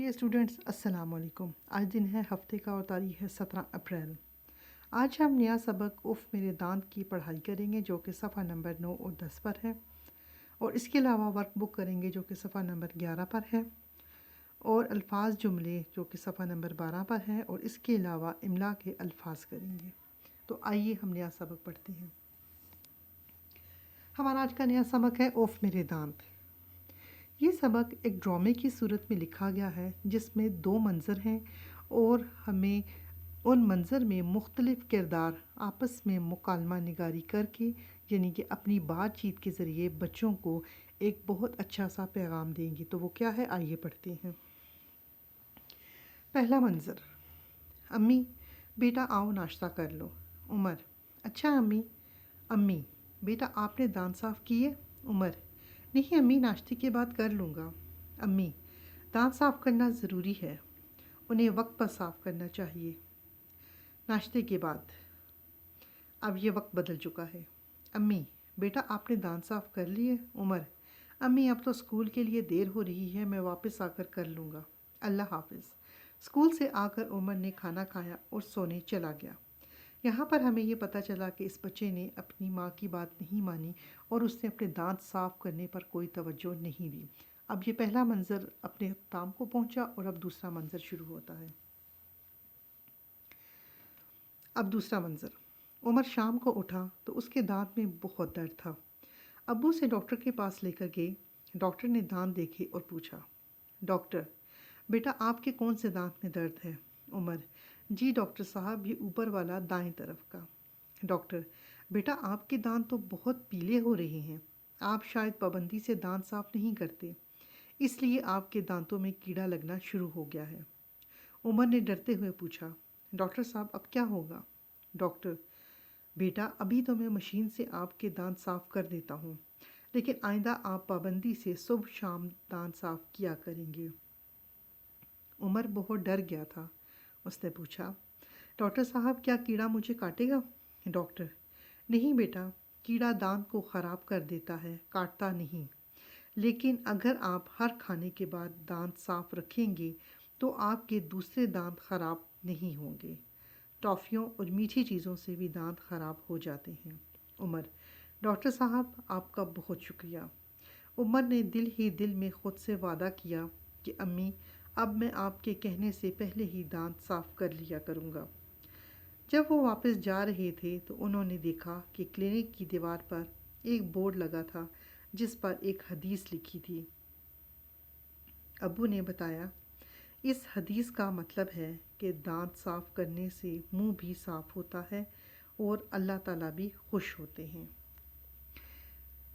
Dear students, السلام علیکم۔ آج دن ہے ہفتے کا اور تاریخ ہے 17 اپریل۔ آج ہم نیا سبق اف میرے دانت کی پڑھائی کریں گے جو کہ صفحہ نمبر 9 اور 10 پر ہے، اور اس کے علاوہ ورک بک کریں گے جو کہ صفحہ نمبر 11 پر ہے، اور الفاظ جملے جو کہ صفحہ نمبر 12 پر ہے، اور اس کے علاوہ املا کے الفاظ کریں گے۔ تو آئیے ہم نیا سبق پڑھتے ہیں۔ ہمارا آج کا نیا سبق ہے اف میرے دانت۔ یہ سبق ایک ڈرامے کی صورت میں لکھا گیا ہے جس میں 2 منظر ہیں اور ہمیں ان منظر میں مختلف کردار آپس میں مکالمہ نگاری کر کے، یعنی کہ اپنی بات چیت کے ذریعے بچوں کو ایک بہت اچھا سا پیغام دیں گے۔ تو وہ کیا ہے، آئیے پڑھتے ہیں۔ پہلا منظر: امی بیٹا آؤ ناشتہ کر لو۔ عمر: اچھا امی۔ امی: بیٹا آپ نے دانت صاف کیے؟ عمر: نہیں امی، ناشتے کے بعد کر لوں گا۔ امی: دانت صاف کرنا ضروری ہے، انہیں وقت پر صاف کرنا چاہیے۔ ناشتے کے بعد: اب یہ وقت بدل چکا ہے۔ امی: بیٹا آپ نے دانت صاف کر لیے؟ عمر: امی اب تو اسکول کے لیے دیر ہو رہی ہے، میں واپس آ کر لوں گا۔ اللہ حافظ۔ اسکول سے آ کر عمر نے کھانا کھایا اور سونے چلا گیا۔ یہاں پر ہمیں یہ پتہ چلا کہ اس بچے نے اپنی ماں کی بات نہیں مانی اور اس نے اپنے دانت صاف کرنے پر کوئی توجہ نہیں دی۔ اب یہ پہلا منظر اپنے اختتام کو پہنچا اور اب دوسرا منظر شروع ہوتا ہے۔ اب دوسرا منظر: عمر شام کو اٹھا تو اس کے دانت میں بہت درد تھا۔ ابو سے ڈاکٹر کے پاس لے کر گئے۔ ڈاکٹر نے دانت دیکھے اور پوچھا: ڈاکٹر بیٹا آپ کے کون سے دانت میں درد ہے؟ عمر: جی ڈاکٹر صاحب، یہ اوپر والا دائیں طرف کا۔ ڈاکٹر: بیٹا آپ کے دانت تو بہت پیلے ہو رہے ہیں، آپ شاید پابندی سے دانت صاف نہیں کرتے، اس لیے آپ کے دانتوں میں کیڑا لگنا شروع ہو گیا ہے۔ عمر نے ڈرتے ہوئے پوچھا: ڈاکٹر صاحب اب کیا ہوگا؟ ڈاکٹر: بیٹا ابھی تو میں مشین سے آپ کے دانت صاف کر دیتا ہوں، لیکن آئندہ آپ پابندی سے صبح شام دانت صاف کیا کریں گے۔ عمر بہت ڈر گیا تھا۔ اس نے پوچھا: ڈاکٹر صاحب کیا کیڑا مجھے کاٹے گا؟ ڈاکٹر: نہیں بیٹا، کیڑا دانت کو خراب کر دیتا ہے، کاٹتا نہیں، لیکن اگر آپ ہر کھانے کے بعد دانت صاف رکھیں گے تو آپ کے دوسرے دانت خراب نہیں ہوں گے۔ ٹافیوں اور میٹھی چیزوں سے بھی دانت خراب ہو جاتے ہیں۔ عمر: ڈاکٹر صاحب آپ کا بہت شکریہ۔ عمر نے دل ہی دل میں خود سے وعدہ کیا کہ امی اب میں آپ کے کہنے سے پہلے ہی دانت صاف کر لیا کروں گا۔ جب وہ واپس جا رہے تھے تو انہوں نے دیکھا کہ کلینک کی دیوار پر ایک بورڈ لگا تھا جس پر ایک حدیث لکھی تھی۔ ابو نے بتایا: اس حدیث کا مطلب ہے کہ دانت صاف کرنے سے منہ بھی صاف ہوتا ہے اور اللہ تعالیٰ بھی خوش ہوتے ہیں۔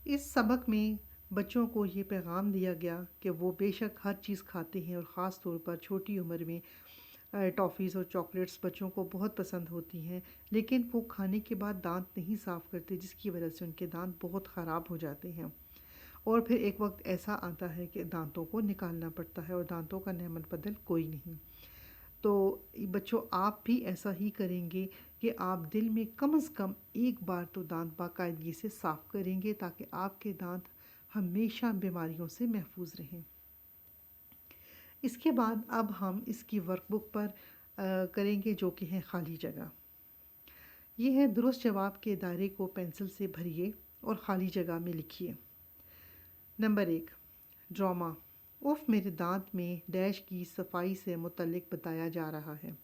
اس سبق میں بچوں کو یہ پیغام دیا گیا کہ وہ بے شک ہر چیز کھاتے ہیں، اور خاص طور پر چھوٹی عمر میں ٹافیز اور چاکلیٹس بچوں کو بہت پسند ہوتی ہیں، لیکن وہ کھانے کے بعد دانت نہیں صاف کرتے جس کی وجہ سے ان کے دانت بہت خراب ہو جاتے ہیں، اور پھر ایک وقت ایسا آتا ہے کہ دانتوں کو نکالنا پڑتا ہے، اور دانتوں کا نعمت بدل کوئی نہیں۔ تو بچوں آپ بھی ایسا ہی کریں گے کہ آپ دن میں کم از کم ایک بار تو دانت باقاعدگی سے صاف کریں گے تاکہ آپ کے دانت ہمیشہ بیماریوں سے محفوظ رہیں۔ اس کے بعد اب ہم اس کی ورک بک پر کریں گے جو کہ ہے خالی جگہ۔ یہ ہے درست جواب کے دائرے کو پینسل سے بھریے اور خالی جگہ میں لکھیے۔ نمبر 1، ڈرامہ اف میرے دانت میں ڈیش کی صفائی سے متعلق بتایا جا رہا ہے۔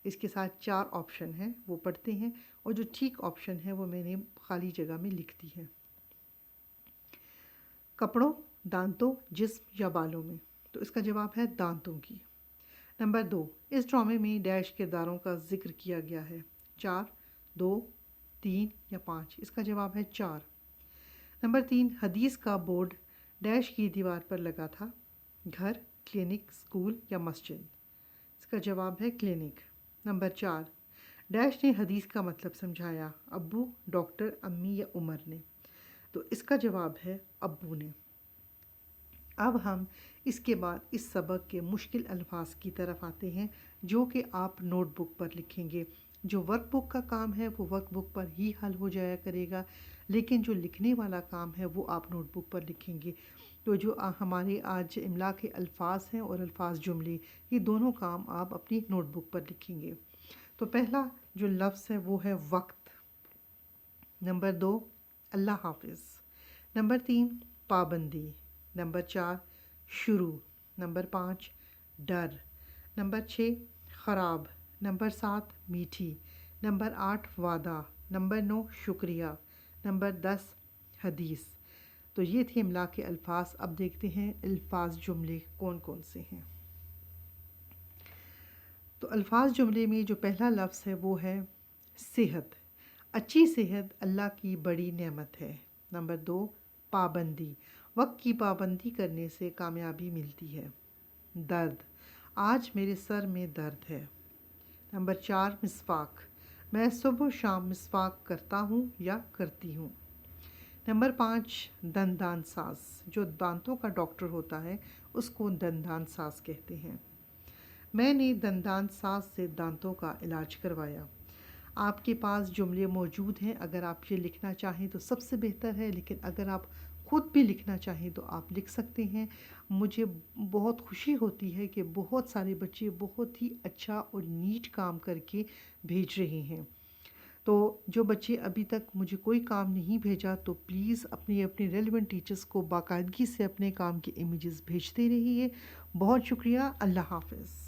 اس کے ساتھ 4 آپشن ہیں، وہ پڑھتے ہیں، اور جو ٹھیک آپشن ہے وہ میں نے خالی جگہ میں لکھ دی ہے۔ کپڑوں، دانتوں، جسم یا بالوں میں؟ تو اس کا جواب ہے دانتوں کی۔ نمبر 2، اس ڈرامے میں ڈیش کرداروں کا ذکر کیا گیا ہے؟ 4، 2، 3 یا 5؟ اس کا جواب ہے 4۔ نمبر 3، حدیث کا بورڈ ڈیش کی دیوار پر لگا تھا؟ گھر، کلینک، اسکول یا مسجد؟ اس کا جواب ہے کلینک۔ نمبر 4، ڈیش نے حدیث کا مطلب سمجھایا؟ ابو، ڈاکٹر، امی یا عمر نے؟ تو اس کا جواب ہے ابو نے۔ اب ہم اس کے بعد اس سبق کے مشکل الفاظ کی طرف آتے ہیں جو کہ آپ نوٹ بک پر لکھیں گے۔ جو ورک بک کا کام ہے وہ ورک بک پر ہی حل ہو جایا کرے گا، لیکن جو لکھنے والا کام ہے وہ آپ نوٹ بک پر لکھیں گے۔ تو جو ہمارے آج املا کے الفاظ ہیں اور الفاظ جملے، یہ دونوں کام آپ اپنی نوٹ بک پر لکھیں گے۔ تو پہلا جو لفظ ہے وہ ہے وقت، نمبر 2 اللہ حافظ، نمبر 3 پابندی، نمبر 4 شروع، نمبر 5 ڈر، نمبر 6 خراب، نمبر 7 میٹھی، نمبر 8 وعدہ، نمبر 9 شکریہ، نمبر 10 حدیث۔ تو یہ تھے املا کے الفاظ۔ اب دیکھتے ہیں الفاظ جملے کون کون سے ہیں۔ تو الفاظ جملے میں جو پہلا لفظ ہے وہ ہے صحت۔ اچھی صحت اللہ کی بڑی نعمت ہے۔ نمبر 2 پابندی، وقت کی پابندی کرنے سے کامیابی ملتی ہے۔ درد، آج میرے سر میں درد ہے۔ نمبر 4 مسواک، میں صبح و شام مسواک کرتا ہوں یا کرتی ہوں۔ نمبر 5 دندان ساز، جو دانتوں کا ڈاکٹر ہوتا ہے اس کو دندان ساز کہتے ہیں۔ میں نے دندان ساز سے دانتوں کا علاج کروایا۔ آپ کے پاس جملے موجود ہیں، اگر آپ یہ لکھنا چاہیں تو سب سے بہتر ہے، لیکن اگر آپ خود بھی لکھنا چاہیں تو آپ لکھ سکتے ہیں۔ مجھے بہت خوشی ہوتی ہے کہ بہت سارے بچے بہت ہی اچھا اور نیٹ کام کر کے بھیج رہے ہیں۔ تو جو بچے ابھی تک مجھے کوئی کام نہیں بھیجا تو پلیز اپنے ریلیونٹ ٹیچرز کو باقاعدگی سے اپنے کام کے امیجز بھیجتے رہیے۔ بہت شکریہ، اللہ حافظ۔